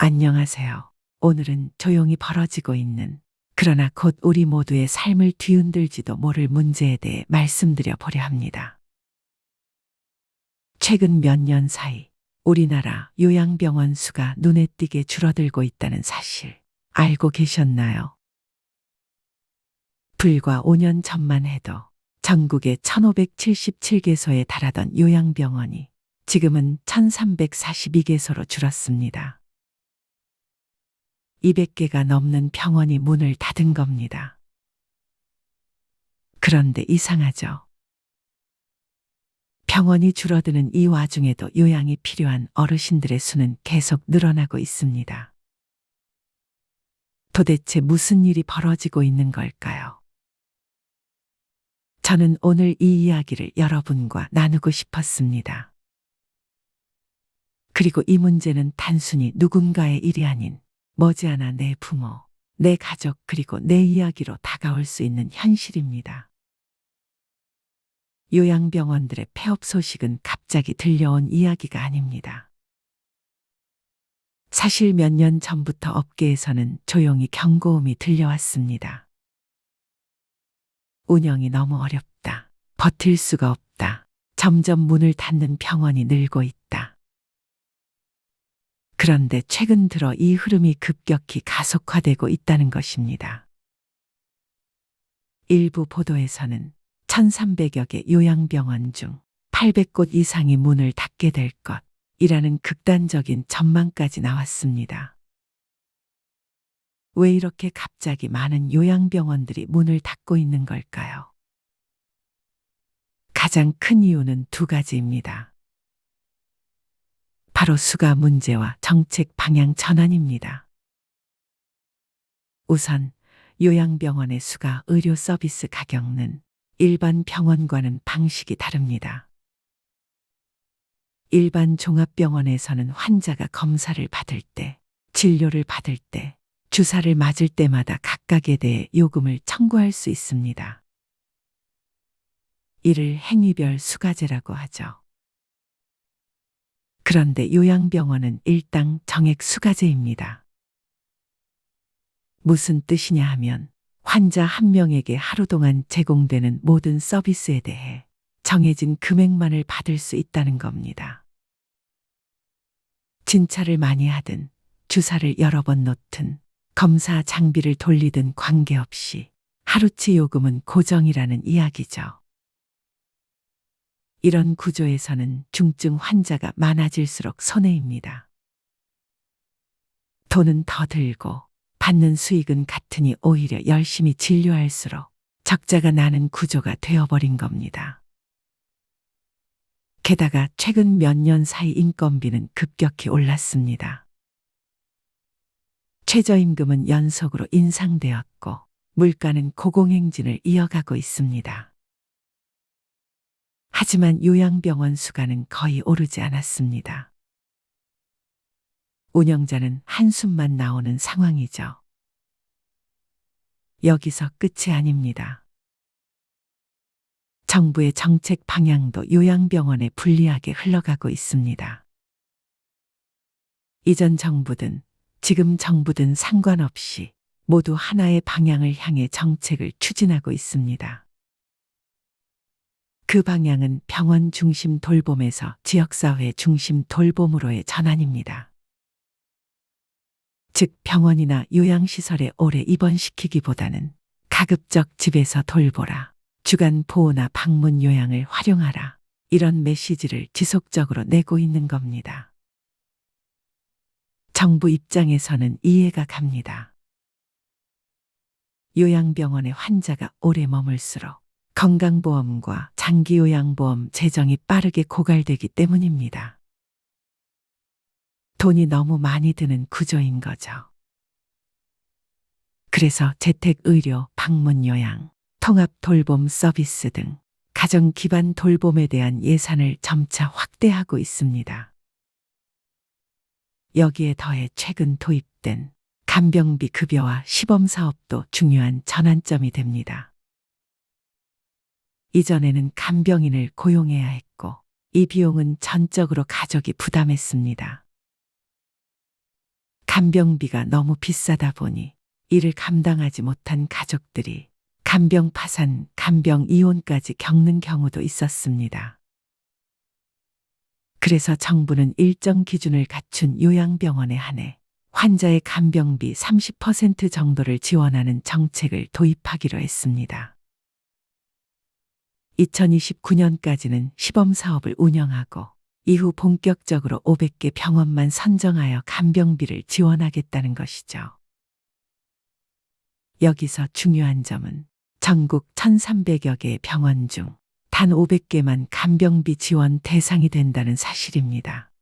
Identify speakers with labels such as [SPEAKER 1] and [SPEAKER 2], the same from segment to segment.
[SPEAKER 1] 안녕하세요. 오늘은 조용히 벌어지고 있는, 그러나 곧 우리 모두의 삶을 뒤흔들지도 모를 문제에 대해 말씀드려 보려 합니다. 최근 몇 년 사이 우리나라 요양병원 수가 눈에 띄게 줄어들고 있다는 사실 알고 계셨나요? 불과 5년 전만 해도 전국에 1577개소에 달하던 요양병원이 지금은 1342개소로 줄었습니다. 200개가 넘는 병원이 문을 닫은 겁니다. 그런데 이상하죠. 병원이 줄어드는 이 와중에도 요양이 필요한 어르신들의 수는 계속 늘어나고 있습니다. 도대체 무슨 일이 벌어지고 있는 걸까요? 저는 오늘 이 이야기를 여러분과 나누고 싶었습니다. 그리고 이 문제는 단순히 누군가의 일이 아닌 머지않아 내 부모, 내 가족 그리고 내 이야기로 다가올 수 있는 현실입니다. 요양병원들의 폐업 소식은 갑자기 들려온 이야기가 아닙니다. 사실 몇 년 전부터 업계에서는 조용히 경고음이 들려왔습니다. 운영이 너무 어렵다. 버틸 수가 없다. 점점 문을 닫는 병원이 늘고 있다. 그런데 최근 들어 이 흐름이 급격히 가속화되고 있다는 것입니다. 일부 보도에서는 1300여 개 요양병원 중 800곳 이상이 문을 닫게 될 것이라는 극단적인 전망까지 나왔습니다. 왜 이렇게 갑자기 많은 요양병원들이 문을 닫고 있는 걸까요? 가장 큰 이유는 두 가지입니다. 바로 수가 문제와 정책 방향 전환입니다. 우선 요양병원의 수가 의료 서비스 가격은 일반 병원과는 방식이 다릅니다. 일반 종합병원에서는 환자가 검사를 받을 때, 진료를 받을 때, 주사를 맞을 때마다 각각에 대해 요금을 청구할 수 있습니다. 이를 행위별 수가제라고 하죠. 그런데 요양병원은 일당 정액 수가제입니다. 무슨 뜻이냐 하면 환자 한 명에게 하루 동안 제공되는 모든 서비스에 대해 정해진 금액만을 받을 수 있다는 겁니다. 진찰을 많이 하든 주사를 여러 번 놓든 검사 장비를 돌리든 관계없이 하루치 요금은 고정이라는 이야기죠. 이런 구조에서는 중증 환자가 많아질수록 손해입니다. 돈은 더 들고 받는 수익은 같으니 오히려 열심히 진료할수록 적자가 나는 구조가 되어버린 겁니다. 게다가 최근 몇 년 사이 인건비는 급격히 올랐습니다. 최저임금은 연속으로 인상되었고 물가는 고공행진을 이어가고 있습니다. 하지만 요양병원 수가는 거의 오르지 않았습니다. 운영자는 한숨만 나오는 상황이죠. 여기서 끝이 아닙니다. 정부의 정책 방향도 요양병원에 불리하게 흘러가고 있습니다. 이전 정부든 지금 정부든 상관없이 모두 하나의 방향을 향해 정책을 추진하고 있습니다. 그 방향은 병원 중심 돌봄에서 지역사회 중심 돌봄으로의 전환입니다. 즉 병원이나 요양시설에 오래 입원시키기보다는 가급적 집에서 돌보라, 주간 보호나 방문 요양을 활용하라, 이런 메시지를 지속적으로 내고 있는 겁니다. 정부 입장에서는 이해가 갑니다. 요양병원에 환자가 오래 머물수록 건강보험과 장기요양보험 재정이 빠르게 고갈되기 때문입니다. 돈이 너무 많이 드는 구조인 거죠. 그래서 재택의료, 방문요양, 통합돌봄 서비스 등 가정 기반 돌봄에 대한 예산을 점차 확대하고 있습니다. 여기에 더해 최근 도입된 간병비 급여와 시범사업도 중요한 전환점이 됩니다. 이전에는 간병인을 고용해야 했고 이 비용은 전적으로 가족이 부담했습니다. 간병비가 너무 비싸다 보니 이를 감당하지 못한 가족들이 간병 파산, 간병 이혼까지 겪는 경우도 있었습니다. 그래서 정부는 일정 기준을 갖춘 요양병원에 한해 환자의 간병비 30% 정도를 지원하는 정책을 도입하기로 했습니다. 2029년까지는 시범 사업을 운영하고 이후 본격적으로 500개 병원만 선정하여 간병비를 지원하겠다는 것이죠. 여기서 중요한 점은 전국 1,300여 개의 병원 중 단 500개만 간병비 지원 대상이 된다는 사실입니다.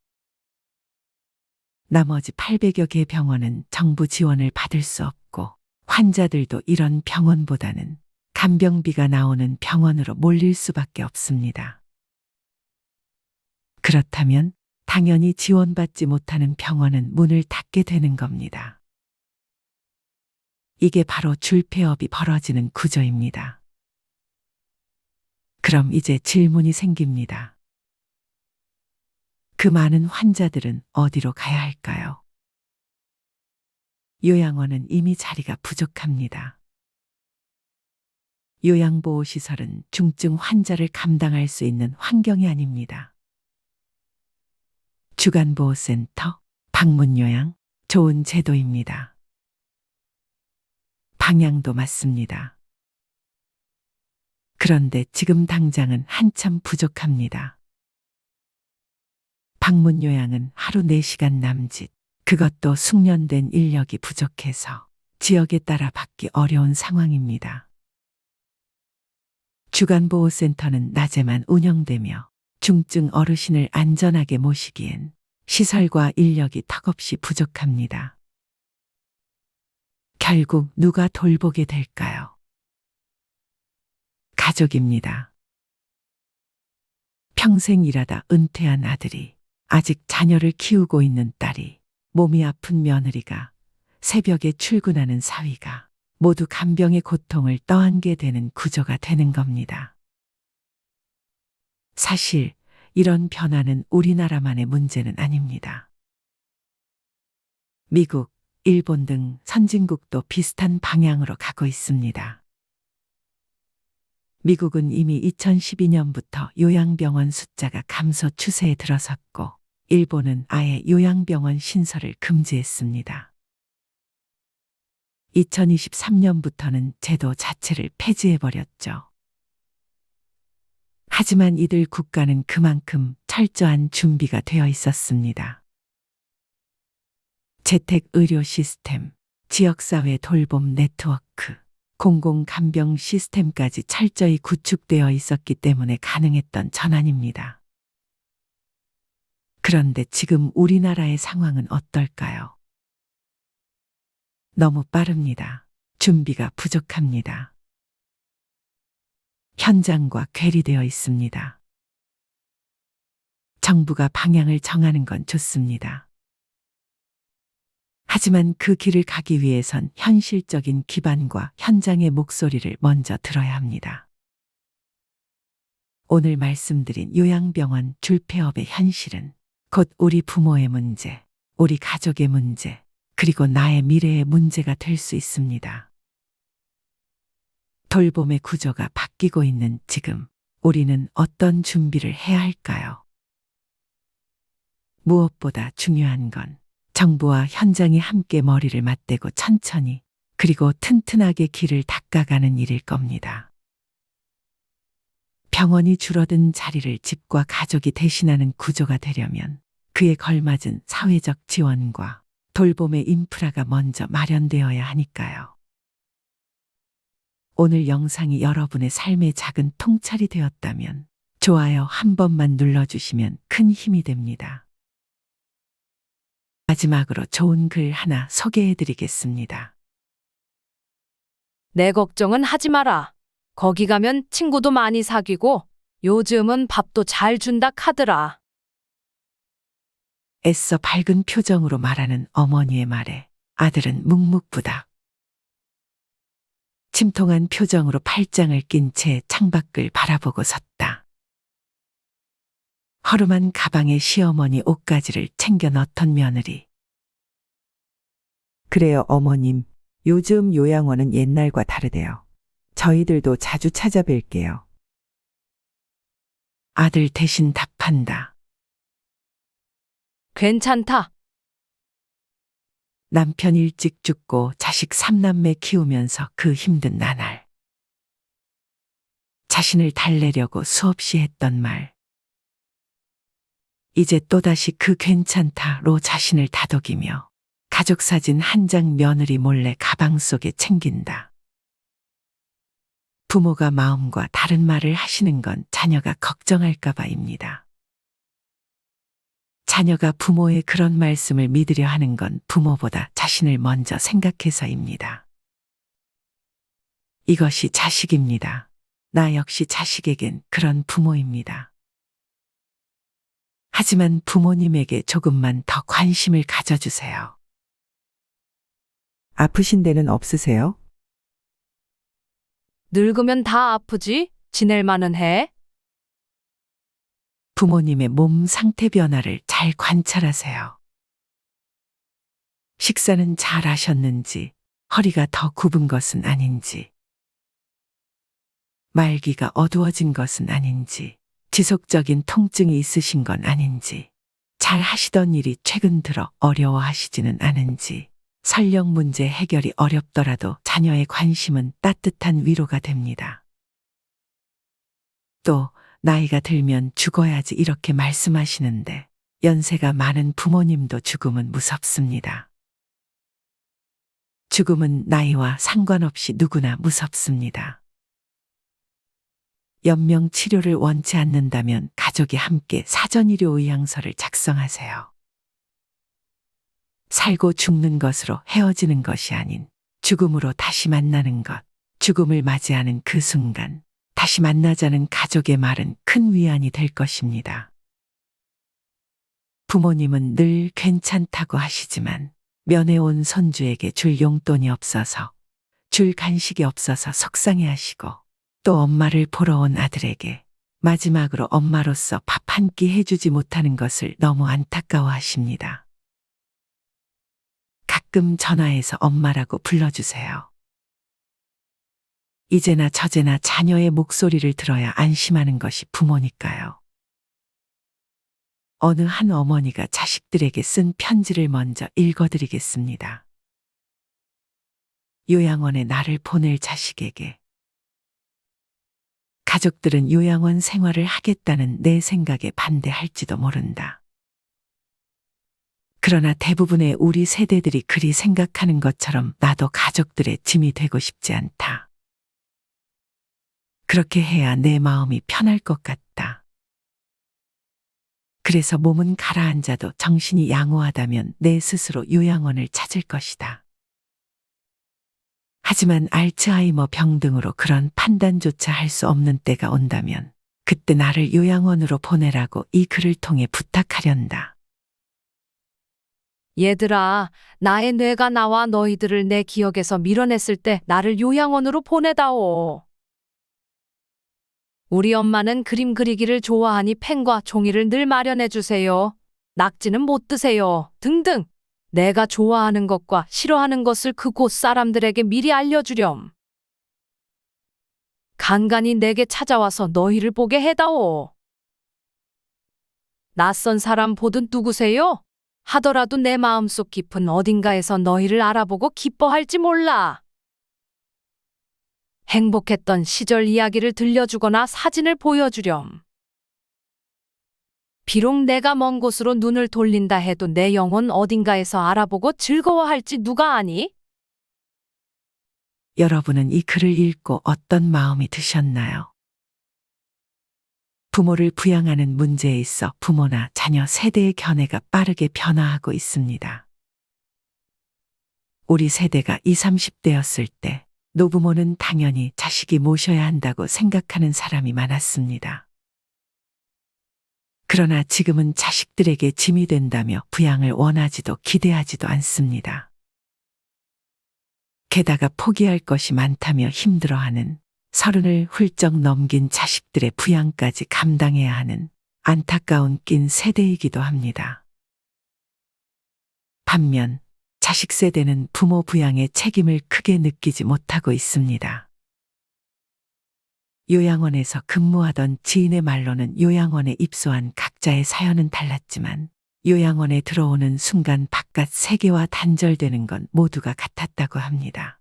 [SPEAKER 1] 나머지 800여 개 병원은 정부 지원을 받을 수 없고 환자들도 이런 병원보다는 간병비가 나오는 병원으로 몰릴 수밖에 없습니다. 그렇다면 당연히 지원받지 못하는 병원은 문을 닫게 되는 겁니다. 이게 바로 줄폐업이 벌어지는 구조입니다. 그럼 이제 질문이 생깁니다. 그 많은 환자들은 어디로 가야 할까요? 요양원은 이미 자리가 부족합니다. 요양보호시설은 중증 환자를 감당할 수 있는 환경이 아닙니다. 주간보호센터, 방문요양, 좋은 제도입니다. 방향도 맞습니다. 그런데 지금 당장은 한참 부족합니다. 방문요양은 하루 4시간 남짓, 그것도 숙련된 인력이 부족해서 지역에 따라 받기 어려운 상황입니다. 주간보호센터는 낮에만 운영되며 중증 어르신을 안전하게 모시기엔 시설과 인력이 턱없이 부족합니다. 결국 누가 돌보게 될까요? 가족입니다. 평생 일하다 은퇴한 아들이, 아직 자녀를 키우고 있는 딸이, 몸이 아픈 며느리가, 새벽에 출근하는 사위가 모두 간병의 고통을 떠안게 되는 구조가 되는 겁니다. 사실 이런 변화는 우리나라만의 문제는 아닙니다. 미국, 일본 등 선진국도 비슷한 방향으로 가고 있습니다. 미국은 이미 2012년부터 요양병원 숫자가 감소 추세에 들어섰고, 일본은 아예 요양병원 신설을 금지했습니다. 2023년부터는 제도 자체를 폐지해버렸죠. 하지만 이들 국가는 그만큼 철저한 준비가 되어 있었습니다. 재택의료 시스템, 지역사회 돌봄 네트워크, 공공간병 시스템까지 철저히 구축되어 있었기 때문에 가능했던 전환입니다. 그런데 지금 우리나라의 상황은 어떨까요? 너무 빠릅니다. 준비가 부족합니다. 현장과 괴리되어 있습니다. 정부가 방향을 정하는 건 좋습니다. 하지만 그 길을 가기 위해선 현실적인 기반과 현장의 목소리를 먼저 들어야 합니다. 오늘 말씀드린 요양병원 줄폐업의 현실은 곧 우리 부모의 문제, 우리 가족의 문제, 그리고 나의 미래의 문제가 될 수 있습니다. 돌봄의 구조가 바뀌고 있는 지금, 우리는 어떤 준비를 해야 할까요? 무엇보다 중요한 건 정부와 현장이 함께 머리를 맞대고 천천히, 그리고 튼튼하게 길을 닦아가는 일일 겁니다. 병원이 줄어든 자리를 집과 가족이 대신하는 구조가 되려면 그에 걸맞은 사회적 지원과 돌봄의 인프라가 먼저 마련되어야 하니까요. 오늘 영상이 여러분의 삶의 작은 통찰이 되었다면 좋아요 한 번만 눌러주시면 큰 힘이 됩니다. 마지막으로 좋은 글 하나 소개해드리겠습니다.
[SPEAKER 2] 내 걱정은 하지 마라. 거기 가면 친구도 많이 사귀고 요즘은 밥도 잘 준다 카더라.
[SPEAKER 1] 애써 밝은 표정으로 말하는 어머니의 말에 아들은 묵묵부답. 침통한 표정으로 팔짱을 낀 채 창밖을 바라보고 섰다. 허름한 가방에 시어머니 옷가지를 챙겨 넣던 며느리. 그래요, 어머님. 요즘 요양원은 옛날과 다르대요. 저희들도 자주 찾아뵐게요. 아들 대신 답한다.
[SPEAKER 2] 괜찮다.
[SPEAKER 1] 남편 일찍 죽고 자식 3남매 키우면서 그 힘든 나날. 자신을 달래려고 수없이 했던 말. 이제 또다시 그 괜찮다로 자신을 다독이며 가족 사진 한 장 며느리 몰래 가방 속에 챙긴다. 부모가 마음과 다른 말을 하시는 건 자녀가 걱정할까 봐입니다. 자녀가 부모의 그런 말씀을 믿으려 하는 건 부모보다 자신을 먼저 생각해서입니다. 이것이 자식입니다. 나 역시 자식에겐 그런 부모입니다. 하지만 부모님에게 조금만 더 관심을 가져주세요. 아프신 데는 없으세요?
[SPEAKER 2] 늙으면 다 아프지? 지낼 만은 해?
[SPEAKER 1] 부모님의 몸 상태 변화를 잘 관찰하세요. 식사는 잘 하셨는지, 허리가 더 굽은 것은 아닌지, 말기가 어두워진 것은 아닌지, 지속적인 통증이 있으신 건 아닌지, 잘 하시던 일이 최근 들어 어려워하시지는 않은지, 설령 문제 해결이 어렵더라도 자녀의 관심은 따뜻한 위로가 됩니다. 또 나이가 들면 죽어야지 이렇게 말씀하시는데 연세가 많은 부모님도 죽음은 무섭습니다. 죽음은 나이와 상관없이 누구나 무섭습니다. 연명 치료를 원치 않는다면 가족이 함께 사전의료의향서를 작성하세요. 살고 죽는 것으로 헤어지는 것이 아닌 죽음으로 다시 만나는 것, 죽음을 맞이하는 그 순간 다시 만나자는 가족의 말은 큰 위안이 될 것입니다. 부모님은 늘 괜찮다고 하시지만 면회 온 손주에게 줄 용돈이 없어서, 줄 간식이 없어서 속상해하시고, 또 엄마를 보러 온 아들에게 마지막으로 엄마로서 밥 한 끼 해주지 못하는 것을 너무 안타까워하십니다. 가끔 전화해서 엄마라고 불러주세요. 이제나 저제나 자녀의 목소리를 들어야 안심하는 것이 부모니까요. 어느 한 어머니가 자식들에게 쓴 편지를 먼저 읽어드리겠습니다. 요양원에 나를 보낼 자식에게. 가족들은 요양원 생활을 하겠다는 내 생각에 반대할지도 모른다. 그러나 대부분의 우리 세대들이 그리 생각하는 것처럼 나도 가족들의 짐이 되고 싶지 않다. 그렇게 해야 내 마음이 편할 것 같다. 그래서 몸은 가라앉아도 정신이 양호하다면 내 스스로 요양원을 찾을 것이다. 하지만 알츠하이머 병 등으로 그런 판단조차 할 수 없는 때가 온다면 그때 나를 요양원으로 보내라고 이 글을 통해 부탁하련다.
[SPEAKER 2] 얘들아, 나의 뇌가 나와 너희들을 내 기억에서 밀어냈을 때 나를 요양원으로 보내다오. 우리 엄마는 그림 그리기를 좋아하니 펜과 종이를 늘 마련해 주세요. 낙지는 못 드세요. 등등. 내가 좋아하는 것과 싫어하는 것을 그곳 사람들에게 미리 알려주렴. 간간히 내게 찾아와서 너희를 보게 해다오. 낯선 사람 보듯 누구세요? 하더라도 내 마음속 깊은 어딘가에서 너희를 알아보고 기뻐할지 몰라. 행복했던 시절 이야기를 들려주거나 사진을 보여주렴. 비록 내가 먼 곳으로 눈을 돌린다 해도 내 영혼 어딘가에서 알아보고 즐거워할지 누가 아니?
[SPEAKER 1] 여러분은 이 글을 읽고 어떤 마음이 드셨나요? 부모를 부양하는 문제에 있어 부모나 자녀 세대의 견해가 빠르게 변화하고 있습니다. 우리 세대가 20, 30대였을 때 노부모는 당연히 자식이 모셔야 한다고 생각하는 사람이 많았습니다. 그러나 지금은 자식들에게 짐이 된다며 부양을 원하지도 기대하지도 않습니다. 게다가 포기할 것이 많다며 힘들어하는 30을 훌쩍 넘긴 자식들의 부양까지 감당해야 하는 안타까운 낀 세대이기도 합니다. 반면 자식 세대는 부모 부양의 책임을 크게 느끼지 못하고 있습니다. 요양원에서 근무하던 지인의 말로는 요양원에 입소한 각자의 사연은 달랐지만 요양원에 들어오는 순간 바깥 세계와 단절되는 건 모두가 같았다고 합니다.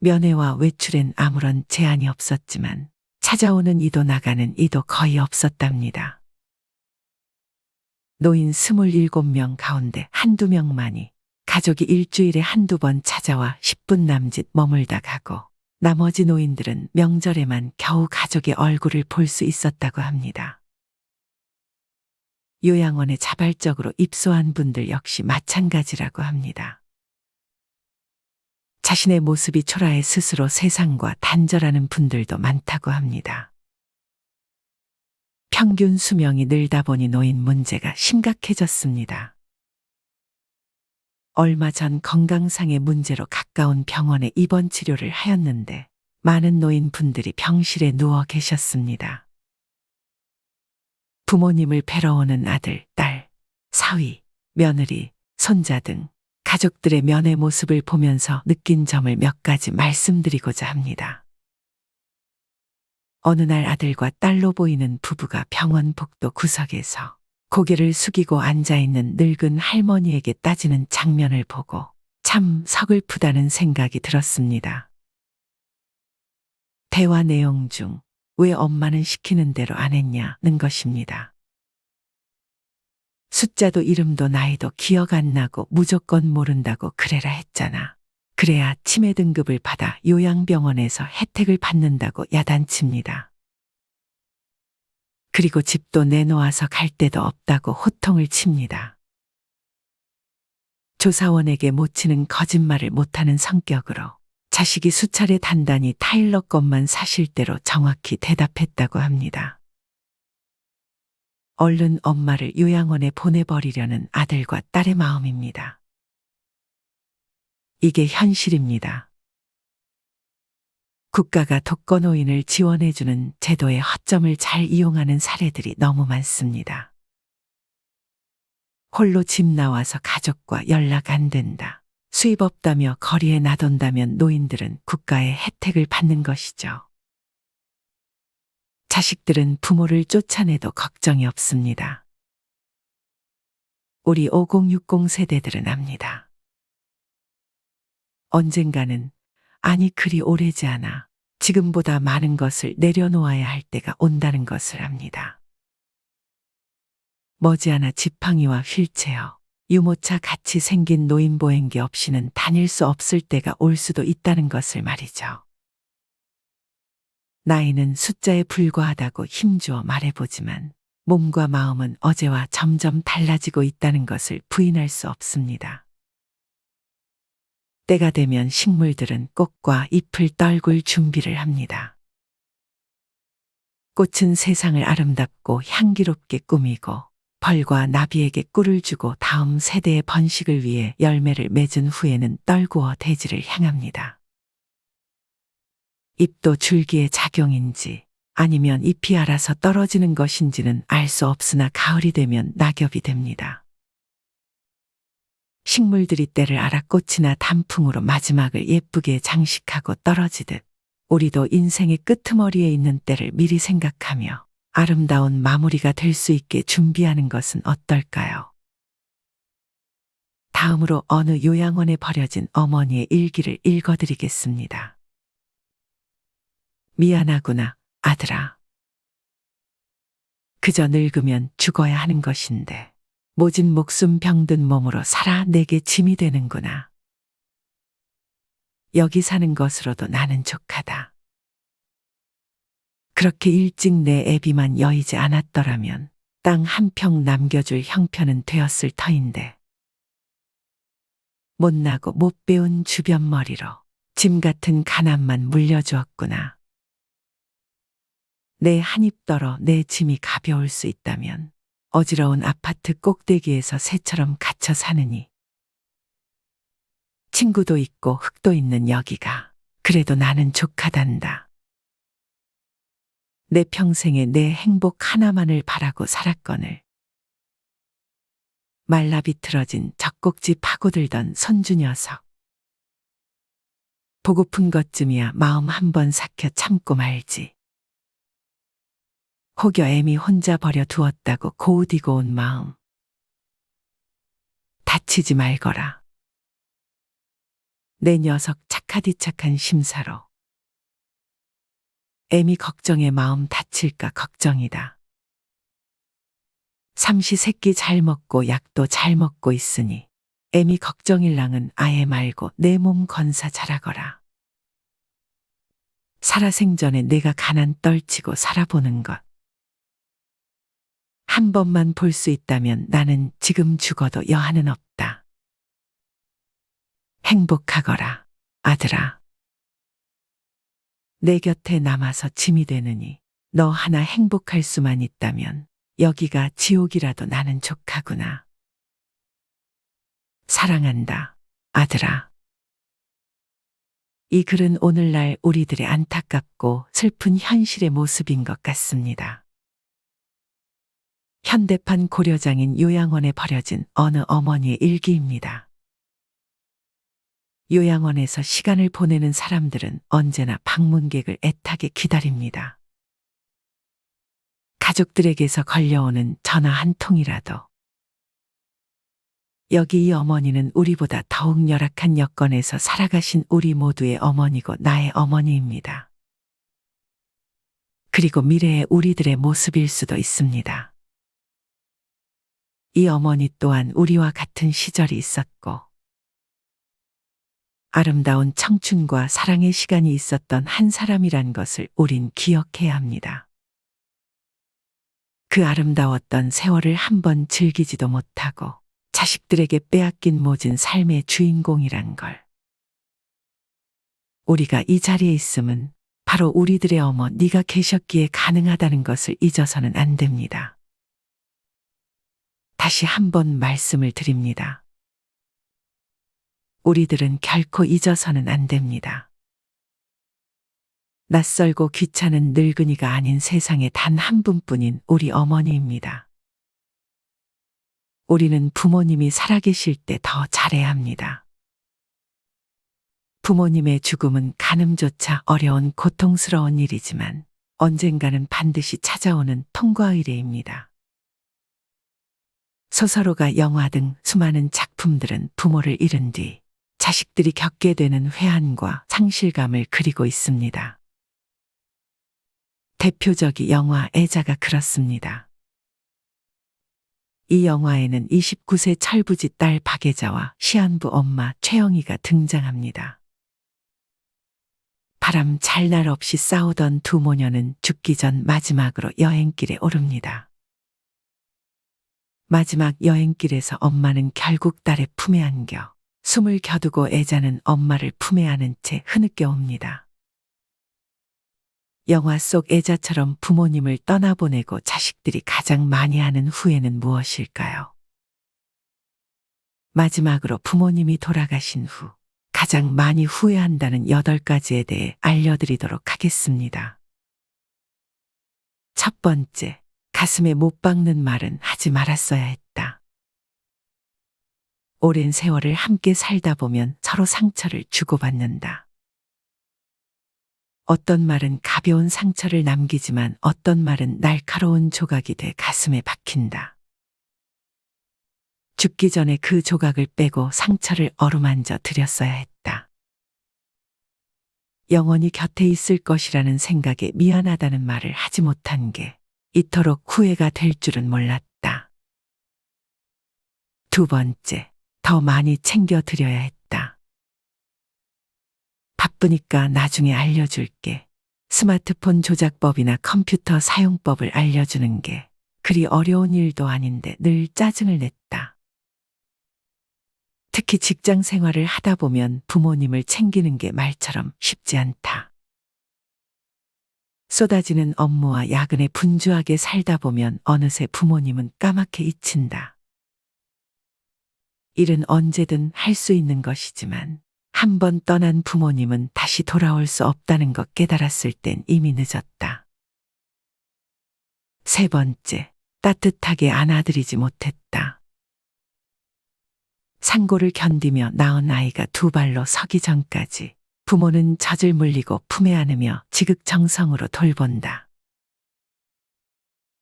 [SPEAKER 1] 면회와 외출엔 아무런 제한이 없었지만 찾아오는 이도 나가는 이도 거의 없었답니다. 노인 27명 가운데 한두 명만이 가족이 일주일에 한두 번 찾아와 10분 남짓 머물다 가고 나머지 노인들은 명절에만 겨우 가족의 얼굴을 볼 수 있었다고 합니다. 요양원에 자발적으로 입소한 분들 역시 마찬가지라고 합니다. 자신의 모습이 초라해 스스로 세상과 단절하는 분들도 많다고 합니다. 평균 수명이 늘다 보니 노인 문제가 심각해졌습니다. 얼마 전 건강상의 문제로 가까운 병원에 입원 치료를 하였는데 많은 노인분들이 병실에 누워 계셨습니다. 부모님을 뵈러 오는 아들, 딸, 사위, 며느리, 손자 등 가족들의 면회 모습을 보면서 느낀 점을 몇 가지 말씀드리고자 합니다. 어느 날 아들과 딸로 보이는 부부가 병원 복도 구석에서 고개를 숙이고 앉아있는 늙은 할머니에게 따지는 장면을 보고 참 서글프다는 생각이 들었습니다. 대화 내용 중 왜 엄마는 시키는 대로 안 했냐는 것입니다. 숫자도 이름도 나이도 기억 안 나고 무조건 모른다고 그래라 했잖아. 그래야 치매 등급을 받아 요양병원에서 혜택을 받는다고 야단칩니다. 그리고 집도 내놓아서 갈 데도 없다고 호통을 칩니다. 조사원에게 못 치는 거짓말을 못하는 성격으로 자식이 수차례 단단히 타일러 것만 사실대로 정확히 대답했다고 합니다. 얼른 엄마를 요양원에 보내버리려는 아들과 딸의 마음입니다. 이게 현실입니다. 국가가 독거노인을 지원해주는 제도의 허점을 잘 이용하는 사례들이 너무 많습니다. 홀로 집 나와서 가족과 연락 안 된다. 수입 없다며 거리에 놔둔다면 노인들은 국가의 혜택을 받는 것이죠. 자식들은 부모를 쫓아내도 걱정이 없습니다. 우리 5060 세대들은 압니다. 언젠가는 아니 그리 오래지 않아 지금보다 많은 것을 내려놓아야 할 때가 온다는 것을 압니다. 머지않아 지팡이와 휠체어, 유모차 같이 생긴 노인보행기 없이는 다닐 수 없을 때가 올 수도 있다는 것을 말이죠. 나이는 숫자에 불과하다고 힘주어 말해보지만 몸과 마음은 어제와 점점 달라지고 있다는 것을 부인할 수 없습니다. 때가 되면 식물들은 꽃과 잎을 떨굴 준비를 합니다. 꽃은 세상을 아름답고 향기롭게 꾸미고 벌과 나비에게 꿀을 주고 다음 세대의 번식을 위해 열매를 맺은 후에는 떨구어 대지를 향합니다. 잎도 줄기의 작용인지 아니면 잎이 알아서 떨어지는 것인지는 알 수 없으나 가을이 되면 낙엽이 됩니다. 식물들이 때를 알아 꽃이나 단풍으로 마지막을 예쁘게 장식하고 떨어지듯 우리도 인생의 끄트머리에 있는 때를 미리 생각하며 아름다운 마무리가 될 수 있게 준비하는 것은 어떨까요? 다음으로 어느 요양원에 버려진 어머니의 일기를 읽어드리겠습니다. 미안하구나, 아들아. 그저 늙으면 죽어야 하는 것인데 모진 목숨 병든 몸으로 살아 내게 짐이 되는구나. 여기 사는 것으로도 나는 족하다. 그렇게 일찍 내 애비만 여의지 않았더라면 땅 한 평 남겨줄 형편은 되었을 터인데 못나고 못 배운 주변머리로 짐 같은 가난만 물려주었구나. 내 한 입 떨어 내 짐이 가벼울 수 있다면 어지러운 아파트 꼭대기에서 새처럼 갇혀 사느니 친구도 있고 흙도 있는 여기가 그래도 나는 족하단다. 내 평생에 내 행복 하나만을 바라고 살았거늘 말라 비틀어진 젖꼭지 파고들던 손주 녀석. 보고픈 것쯤이야 마음 한번 삭혀 참고 말지. 혹여 애미 혼자 버려 두었다고 고우디고 온 마음. 다치지 말거라. 내 녀석 착하디 착한 심사로. 애미 걱정에 마음 다칠까 걱정이다. 삼시세끼 잘 먹고 약도 잘 먹고 있으니 애미 걱정일랑은 아예 말고 내 몸 건사 잘하거라. 살아생전에 내가 가난 떨치고 살아보는 것. 한 번만 볼 수 있다면 나는 지금 죽어도 여한은 없다. 행복하거라, 아들아. 내 곁에 남아서 짐이 되느니 너 하나 행복할 수만 있다면 여기가 지옥이라도 나는 족하구나. 사랑한다, 아들아. 이 글은 오늘날 우리들의 안타깝고 슬픈 현실의 모습인 것 같습니다. 현대판 고려장인 요양원에 버려진 어느 어머니의 일기입니다. 요양원에서 시간을 보내는 사람들은 언제나 방문객을 애타게 기다립니다. 가족들에게서 걸려오는 전화 한 통이라도. 여기 이 어머니는 우리보다 더욱 열악한 여건에서 살아가신 우리 모두의 어머니고 나의 어머니입니다. 그리고 미래의 우리들의 모습일 수도 있습니다. 이 어머니 또한 우리와 같은 시절이 있었고, 아름다운 청춘과 사랑의 시간이 있었던 한 사람이란 것을 우린 기억해야 합니다. 그 아름다웠던 세월을 한번 즐기지도 못하고 자식들에게 빼앗긴 모진 삶의 주인공이란 걸. 우리가 이 자리에 있음은 바로 우리들의 어머 네가 계셨기에 가능하다는 것을 잊어서는 안 됩니다. 다시 한번 말씀을 드립니다. 우리들은 결코 잊어서는 안 됩니다. 낯설고 귀찮은 늙은이가 아닌 세상에 단 한 분뿐인 우리 어머니입니다. 우리는 부모님이 살아계실 때 더 잘해야 합니다. 부모님의 죽음은 가늠조차 어려운 고통스러운 일이지만 언젠가는 반드시 찾아오는 통과의례입니다. 소설호가 영화 등 수많은 작품들은 부모를 잃은 뒤 자식들이 겪게 되는 회한과 상실감을 그리고 있습니다. 대표적인 영화 애자가 그렇습니다. 이 영화에는 29세 철부지 딸 박애자와 시한부 엄마 최영희가 등장합니다. 바람 잘 날 없이 싸우던 두 모녀는 죽기 전 마지막으로 여행길에 오릅니다. 마지막 여행길에서 엄마는 결국 딸의 품에 안겨 숨을 겨두고 애자는 엄마를 품에 안은 채 흐느껴 옵니다. 영화 속 애자처럼 부모님을 떠나보내고 자식들이 가장 많이 하는 후회는 무엇일까요? 마지막으로 부모님이 돌아가신 후 가장 많이 후회한다는 8가지에 대해 알려드리도록 하겠습니다. 첫 번째, 가슴에 못 박는 말은 하지 말았어야 했다. 오랜 세월을 함께 살다 보면 서로 상처를 주고받는다. 어떤 말은 가벼운 상처를 남기지만 어떤 말은 날카로운 조각이 돼 가슴에 박힌다. 죽기 전에 그 조각을 빼고 상처를 어루만져 드렸어야 했다. 영원히 곁에 있을 것이라는 생각에 미안하다는 말을 하지 못한 게 이토록 후회가 될 줄은 몰랐다. 두 번째, 더 많이 챙겨드려야 했다. 바쁘니까 나중에 알려줄게. 스마트폰 조작법이나 컴퓨터 사용법을 알려주는 게 그리 어려운 일도 아닌데 늘 짜증을 냈다. 특히 직장 생활을 하다 보면 부모님을 챙기는 게 말처럼 쉽지 않다. 쏟아지는 업무와 야근에 분주하게 살다 보면 어느새 부모님은 까맣게 잊힌다. 일은 언제든 할 수 있는 것이지만 한 번 떠난 부모님은 다시 돌아올 수 없다는 것 깨달았을 땐 이미 늦었다. 세 번째, 따뜻하게 안아드리지 못했다. 상고를 견디며 낳은 아이가 두 발로 서기 전까지 부모는 젖을 물리고 품에 안으며 지극정성으로 돌본다.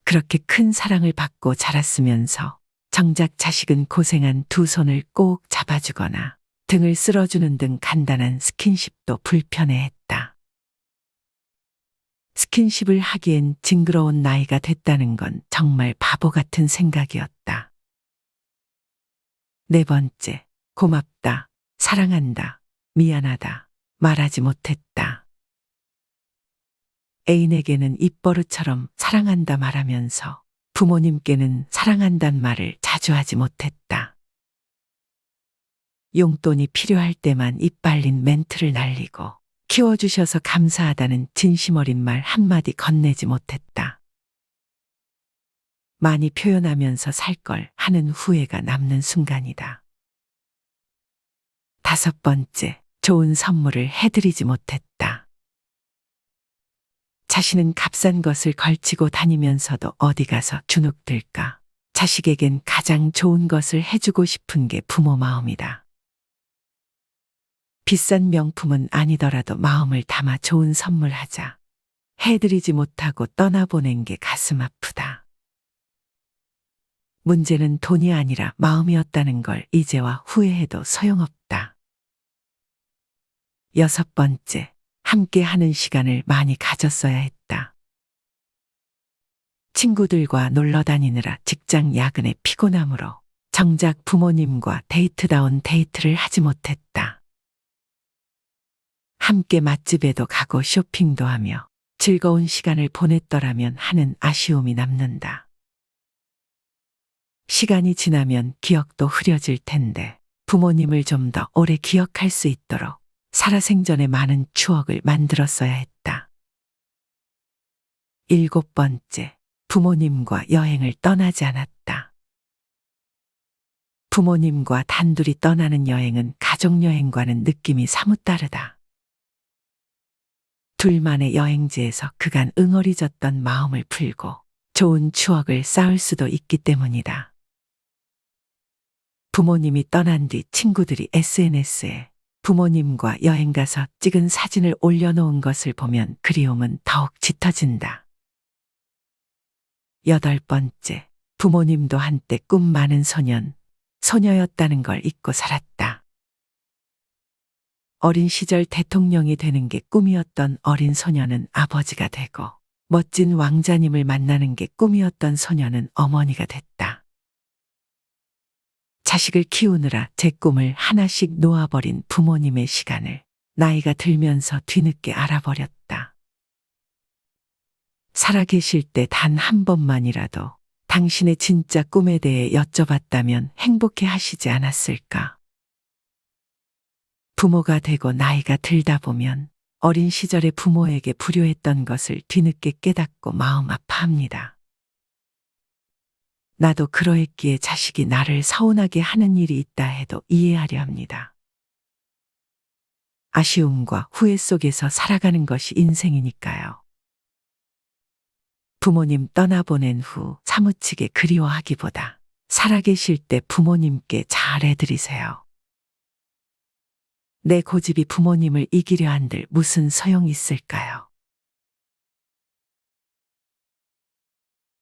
[SPEAKER 1] 그렇게 큰 사랑을 받고 자랐으면서 정작 자식은 고생한 두 손을 꼭 잡아주거나 등을 쓸어주는 등 간단한 스킨십도 불편해했다. 스킨십을 하기엔 징그러운 나이가 됐다는 건 정말 바보 같은 생각이었다. 네 번째, 고맙다, 사랑한다, 미안하다, 말하지 못했다. 애인에게는 입버릇처럼 사랑한다 말하면서 부모님께는 사랑한단 말을 자주 하지 못했다. 용돈이 필요할 때만 입 발린 멘트를 날리고 키워주셔서 감사하다는 진심 어린 말 한마디 건네지 못했다. 많이 표현하면서 살 걸 하는 후회가 남는 순간이다. 다섯 번째, 좋은 선물을 해드리지 못했다. 자신은 값싼 것을 걸치고 다니면서도 어디 가서 주눅들까. 자식에겐 가장 좋은 것을 해주고 싶은 게 부모 마음이다. 비싼 명품은 아니더라도 마음을 담아 좋은 선물하자. 해드리지 못하고 떠나보낸 게 가슴 아프다. 문제는 돈이 아니라 마음이었다는 걸 이제와 후회해도 소용없다. 여섯 번째, 함께 하는 시간을 많이 가졌어야 했다. 친구들과 놀러 다니느라 직장 야근의 피곤함으로 정작 부모님과 데이트다운 데이트를 하지 못했다. 함께 맛집에도 가고 쇼핑도 하며 즐거운 시간을 보냈더라면 하는 아쉬움이 남는다. 시간이 지나면 기억도 흐려질 텐데 부모님을 좀 더 오래 기억할 수 있도록 살아생전에 많은 추억을 만들었어야 했다. 일곱 번째, 부모님과 여행을 떠나지 않았다. 부모님과 단둘이 떠나는 여행은 가족여행과는 느낌이 사뭇 다르다. 둘만의 여행지에서 그간 응어리졌던 마음을 풀고 좋은 추억을 쌓을 수도 있기 때문이다. 부모님이 떠난 뒤 친구들이 SNS에 부모님과 여행 가서 찍은 사진을 올려놓은 것을 보면 그리움은 더욱 짙어진다. 여덟 번째, 부모님도 한때 꿈 많은 소녀였다는 걸 잊고 살았다. 어린 시절 대통령이 되는 게 꿈이었던 어린 소녀는 아버지가 되고 멋진 왕자님을 만나는 게 꿈이었던 소녀는 어머니가 됐다. 자식을 키우느라 제 꿈을 하나씩 놓아버린 부모님의 시간을 나이가 들면서 뒤늦게 알아버렸다. 살아계실 때 단 한 번만이라도 당신의 진짜 꿈에 대해 여쭤봤다면 행복해 하시지 않았을까? 부모가 되고 나이가 들다 보면 어린 시절에 부모에게 불효했던 것을 뒤늦게 깨닫고 마음 아파합니다. 나도 그러했기에 자식이 나를 서운하게 하는 일이 있다 해도 이해하려 합니다. 아쉬움과 후회 속에서 살아가는 것이 인생이니까요. 부모님 떠나보낸 후 사무치게 그리워하기보다 살아계실 때 부모님께 잘해드리세요. 내 고집이 부모님을 이기려 한들 무슨 소용이 있을까요?